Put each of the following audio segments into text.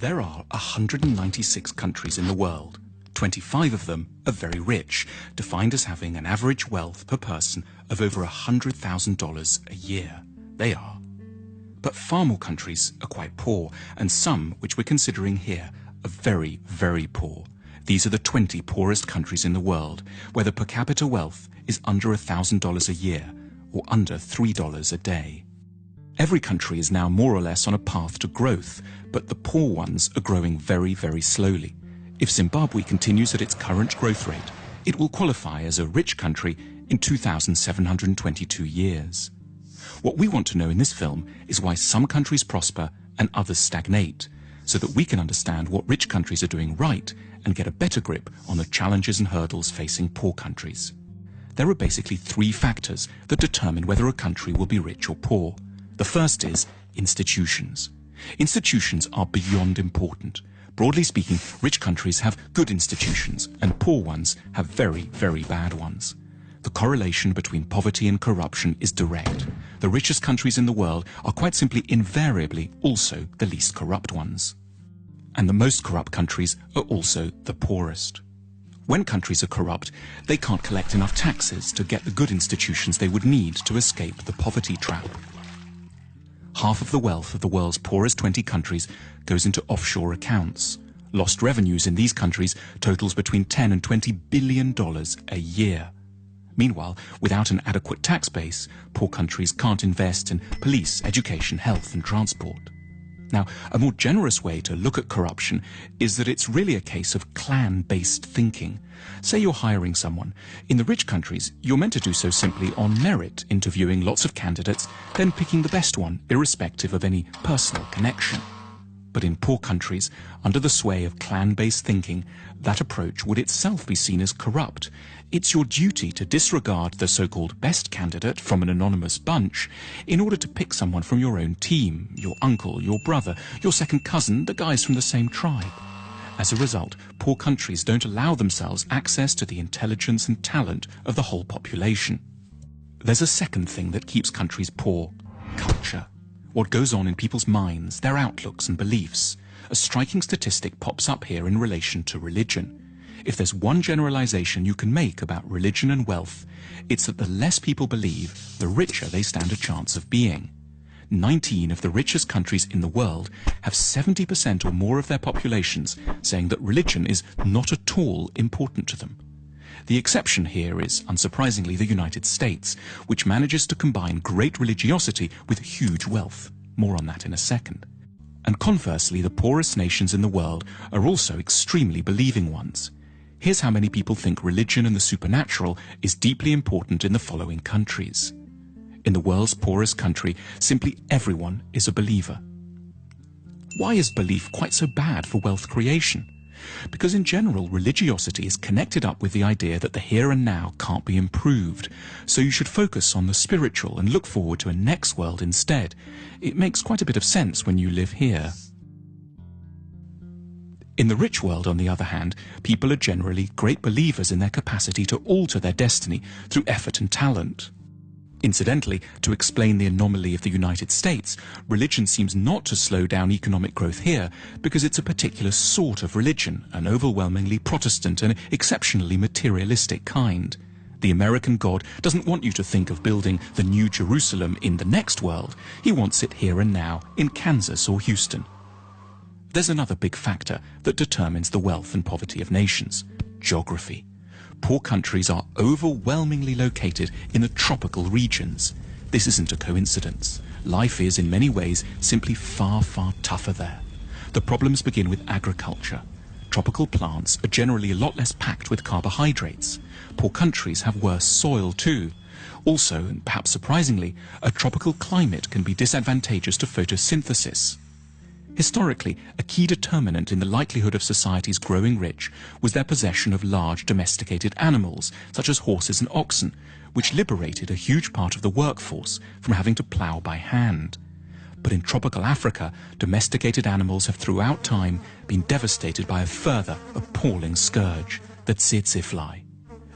There are 196 countries in the world. 25 of them are very rich, defined as having an average wealth per person of over $100,000 a year. They are. But far more countries are quite poor, and some, which we're considering here, are very, very poor. These are the 20 poorest countries in the world, where the per capita wealth is under $1,000 a year, or under $3 a day. Every country is now more or less on a path to growth, but the poor ones are growing very, very slowly. If Zimbabwe continues at its current growth rate, it will qualify as a rich country in 2,722 years. What we want to know in this film is why some countries prosper and others stagnate, so that we can understand what rich countries are doing right and get a better grip on the challenges and hurdles facing poor countries. There are basically three factors that determine whether a country will be rich or poor. The first is institutions. Institutions are beyond important. Broadly speaking, rich countries have good institutions and poor ones have very, very bad ones. The correlation between poverty and corruption is direct. The richest countries in the world are quite simply invariably also the least corrupt ones. And the most corrupt countries are also the poorest. When countries are corrupt, they can't collect enough taxes to get the good institutions they would need to escape the poverty trap. Half of the wealth of the world's poorest 20 countries goes into offshore accounts. Lost revenues in these countries totals between $10 and $20 billion a year. Meanwhile, without an adequate tax base, poor countries can't invest in police, education, health and transport. Now, a more generous way to look at corruption is that it's really a case of clan-based thinking. Say you're hiring someone. In the rich countries, you're meant to do so simply on merit, interviewing lots of candidates, then picking the best one, irrespective of any personal connection. But in poor countries, under the sway of clan-based thinking, that approach would itself be seen as corrupt. It's your duty to disregard the so-called best candidate from an anonymous bunch in order to pick someone from your own team, your uncle, your brother, your second cousin, the guys from the same tribe. As a result, poor countries don't allow themselves access to the intelligence and talent of the whole population. There's a second thing that keeps countries poor: culture. What goes on in people's minds, their outlooks and beliefs. A striking statistic pops up here in relation to religion. If there's one generalization you can make about religion and wealth, it's that the less people believe, the richer they stand a chance of being. 19 of the richest countries in the world have 70% or more of their populations saying that religion is not at all important to them. The exception here is, unsurprisingly, the United States, which manages to combine great religiosity with huge wealth. More on that in a second. And conversely, the poorest nations in the world are also extremely believing ones. Here's how many people think religion and the supernatural is deeply important in the following countries. In the world's poorest country, simply everyone is a believer. Why is belief quite so bad for wealth creation? Because in general, religiosity is connected up with the idea that the here and now can't be improved, so you should focus on the spiritual and look forward to a next world instead. It makes quite a bit of sense when you live here. In the rich world, on the other hand, people are generally great believers in their capacity to alter their destiny through effort and talent. Incidentally, to explain the anomaly of the United States, religion seems not to slow down economic growth here because it's a particular sort of religion, an overwhelmingly Protestant and exceptionally materialistic kind. The American God doesn't want you to think of building the New Jerusalem in the next world. He wants it here and now in Kansas or Houston. There's another big factor that determines the wealth and poverty of nations: geography. Poor countries are overwhelmingly located in the tropical regions. This isn't a coincidence. Life is, in many ways, simply far, far tougher there. The problems begin with agriculture. Tropical plants are generally a lot less packed with carbohydrates. Poor countries have worse soil too. Also, and perhaps surprisingly, a tropical climate can be disadvantageous to photosynthesis. Historically, a key determinant in the likelihood of societies growing rich was their possession of large domesticated animals, such as horses and oxen, which liberated a huge part of the workforce from having to plough by hand. But in tropical Africa, domesticated animals have throughout time been devastated by a further appalling scourge, the tsetse fly.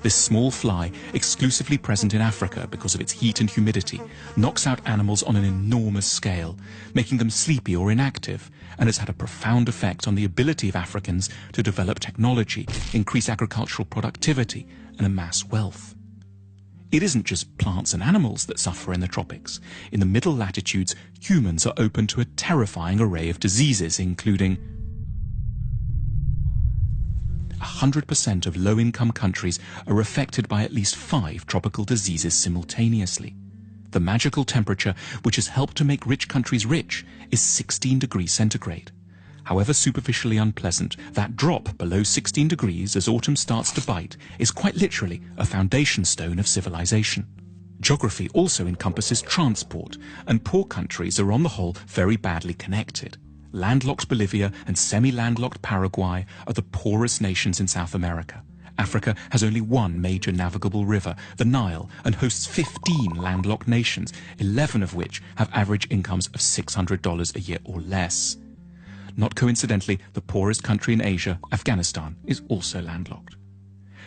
This small fly, exclusively present in Africa because of its heat and humidity, knocks out animals on an enormous scale, making them sleepy or inactive, and has had a profound effect on the ability of Africans to develop technology, increase agricultural productivity, and amass wealth. It isn't just plants and animals that suffer in the tropics. In the middle latitudes, humans are open to a terrifying array of diseases, including 100% of low-income countries are affected by at least 5 tropical diseases simultaneously. The magical temperature, which has helped to make rich countries rich, is 16 degrees centigrade. However superficially unpleasant, that drop below 16 degrees as autumn starts to bite is quite literally a foundation stone of civilization. Geography also encompasses transport, and poor countries are on the whole very badly connected. Landlocked Bolivia and semi-landlocked Paraguay are the poorest nations in South America. Africa has only one major navigable river, the Nile, and hosts 15 landlocked nations, 11 of which have average incomes of $600 a year or less. Not coincidentally, the poorest country in Asia, Afghanistan, is also landlocked.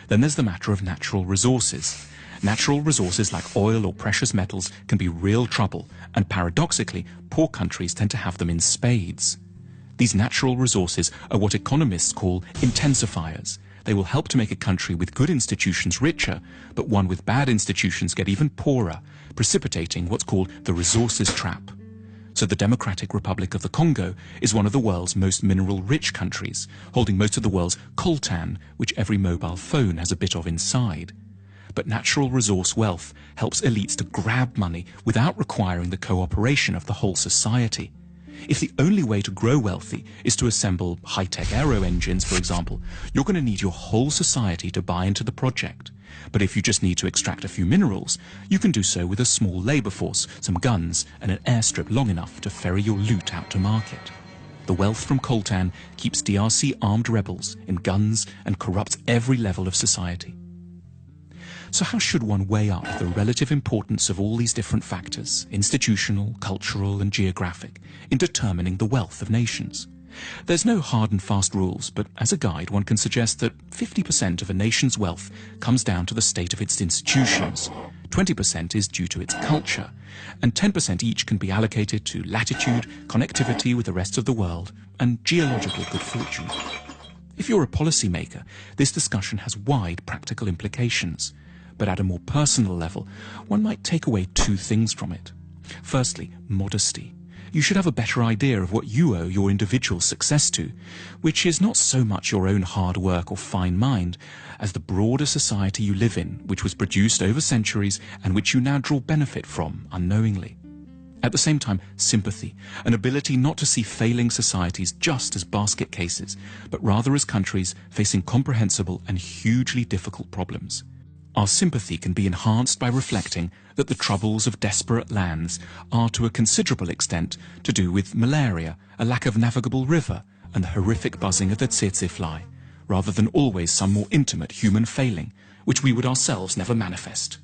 Then there's the matter of natural resources. Natural resources like oil or precious metals can be real trouble, and paradoxically, poor countries tend to have them in spades. These natural resources are what economists call intensifiers. They will help to make a country with good institutions richer, but one with bad institutions get even poorer, precipitating what's called the resources trap. So the Democratic Republic of the Congo is one of the world's most mineral-rich countries, holding most of the world's coltan, which every mobile phone has a bit of inside. But natural resource wealth helps elites to grab money without requiring the cooperation of the whole society. If the only way to grow wealthy is to assemble high-tech aero engines, for example, you're going to need your whole society to buy into the project. But if you just need to extract a few minerals, you can do so with a small labor force, some guns, and an airstrip long enough to ferry your loot out to market. The wealth from coltan keeps DRC armed rebels in guns and corrupts every level of society. So how should one weigh up the relative importance of all these different factors, institutional, cultural, and geographic, in determining the wealth of nations? There's no hard and fast rules, but as a guide one can suggest that 50% of a nation's wealth comes down to the state of its institutions, 20% is due to its culture, and 10% each can be allocated to latitude, connectivity with the rest of the world, and geological good fortune. If you're a policymaker, this discussion has wide practical implications. But at a more personal level, one might take away 2 things from it. Firstly, modesty. You should have a better idea of what you owe your individual success to, which is not so much your own hard work or fine mind, as the broader society you live in, which was produced over centuries and which you now draw benefit from unknowingly. At the same time, sympathy, an ability not to see failing societies just as basket cases, but rather as countries facing comprehensible and hugely difficult problems. Our sympathy can be enhanced by reflecting that the troubles of desperate lands are to a considerable extent to do with malaria, a lack of navigable river, and the horrific buzzing of the tsetse fly, rather than always some more intimate human failing, which we would ourselves never manifest.